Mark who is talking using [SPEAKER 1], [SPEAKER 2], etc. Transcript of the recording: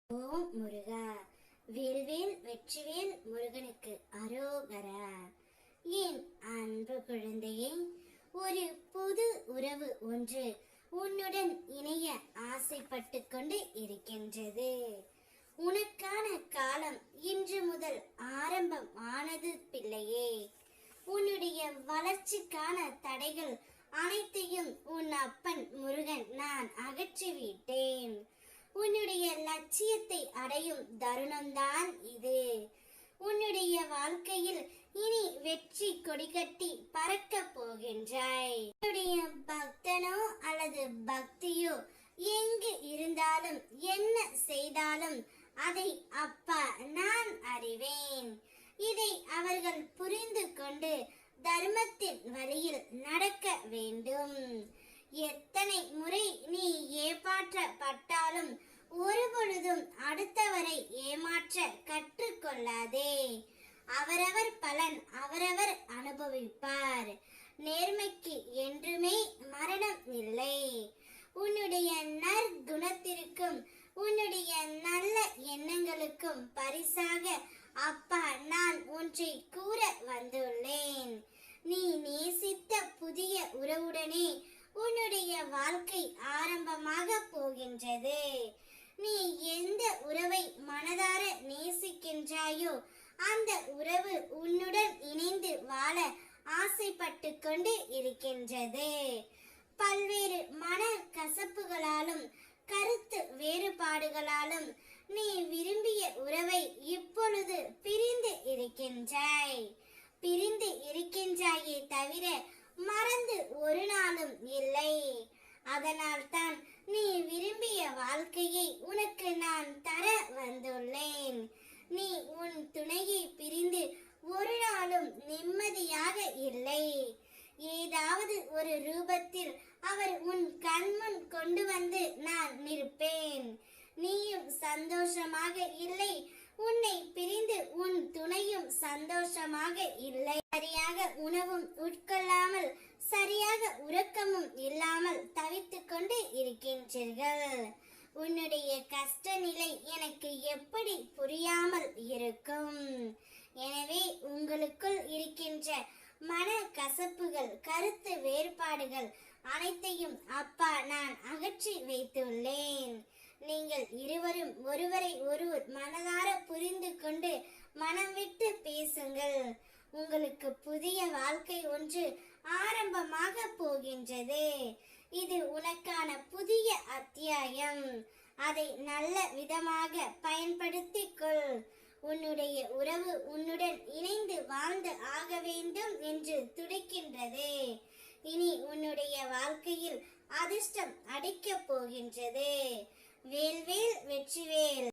[SPEAKER 1] ஓம் முருகா. வேல்வேல் வெற்றிவேல் முருகனுக்கு அரோகரா. என் அன்பு குழந்தையே, ஒரு புது உறவு ஒன்று உன்னுடன் இணைய ஆசைப்பட்டு கொண்டு இருக்கின்றது. உனக்கான காலம் இன்று முதல் ஆரம்பம் ஆனது பிள்ளையே. உன்னுடைய வளர்ச்சிக்கான தடைகள் அனைத்தையும் உன் அப்பன் முருகன் நான் அகற்றிவிட்டேன். உன்னுடைய லட்சியத்தை அடையும் தருணம்தான் இது. உன்னுடைய வாழ்க்கையில் இனி வெற்றி கொடிகட்டி பறக்க போகின்றாய். உன்னுடைய பக்தனோ அல்லது பக்தியோ எங்கு இருந்தாலும் என்ன செய்தாலும் அதை அப்பா நான் அறிவேன். இதை அவர்கள் புரிந்து கொண்டு தர்மத்தின் வழியில் நடக்க வேண்டும். எத்தனை முறை நீ ஏமாற்றப்பட்டாலும் ஒருபொழுதும் அடுத்தவரை ஏமாற்ற கற்றுக்கொள்ளாதே. அவரவர் பலன் அவரவர் அனுபவிப்பார். நேர்மைக்கு என்றுமே மரணம் இல்லை. உன்னுடைய நற்குணத்திற்கும் உன்னுடைய நல்ல எண்ணங்களுக்கும் பரிசாக அப்பா நான் ஒன்றை கூற வந்துள்ளேன். நீ நேசித்த புதிய உறவுடனே உன்னுடைய வாழ்க்கை ஆரம்பமாக போகின்றது. நீ எந்த உறவை மனதார நேசிக்கின்றாயோ அந்த உறவு உன்னுடன் இணைந்து வாழ ஆசைப்பட்டு கொண்டு இருக்கின்றது. பல்வேறு மன கசப்புகளாலும் கருத்து வேறுபாடுகளாலும் நீ விரும்பிய உறவை இப்பொழுது பிரிந்து இருக்கின்றாய். பிரிந்து இருக்கின்றாயே தவிர மறந்து ஒரு நாளும் இல்லை. அதனால் தான் நீ விரும்பிய வாழ்க்கையை உனக்கு நான் தர வந்துள்ளேன். நீ உன் துணையை பிரிந்து ஒரு நாளும் நிம்மதியாக இல்லை. ஏதாவது ஒரு ரூபத்தில் அவர் உன் கண்முன் கொண்டு வந்து நான் நிற்பேன். நீயும் சந்தோஷமாக இல்லை. உன்னை பிரிந்து உன் துணையும் சந்தோஷமாக இல்லை. சரியாக உணவும் உட்கொள்ளாமல் சரியாக உறக்கமும் இல்லாமல் தவித்துக் கொண்டு இருக்கின்றீர்கள். உன்னுடைய கஷ்ட நிலை எனக்கு எப்படி புரியாமல் இருக்கும்? எனவே உங்களுக்குள் இருக்கின்ற மன கசப்புகள் கருத்து வேறுபாடுகள் அனைத்தையும் அப்பா நான் அகற்றி வைத்துள்ளேன். நீங்கள் இருவரும் ஒருவரை ஒருவர் மனதார புரிந்து கொண்டு மனம் விட்டு பேசுங்கள். உங்களுக்கு புதிய வாழ்க்கை ஒன்று ஆரம்பமாக போகின்றது. இது உனக்கான புதிய அத்தியாயம். அதை நல்ல விதமாக பயன்படுத்திக் கொள். உன்னுடைய உறவு உன்னுடன் இணைந்து வாழ்ந்து ஆக வேண்டும் என்று துடிக்கின்றது. இனி உன்னுடைய வாழ்க்கையில் அதிர்ஷ்டம் அடிக்கப் போகின்றது. வேல்வேல் வெற்றிவேல்.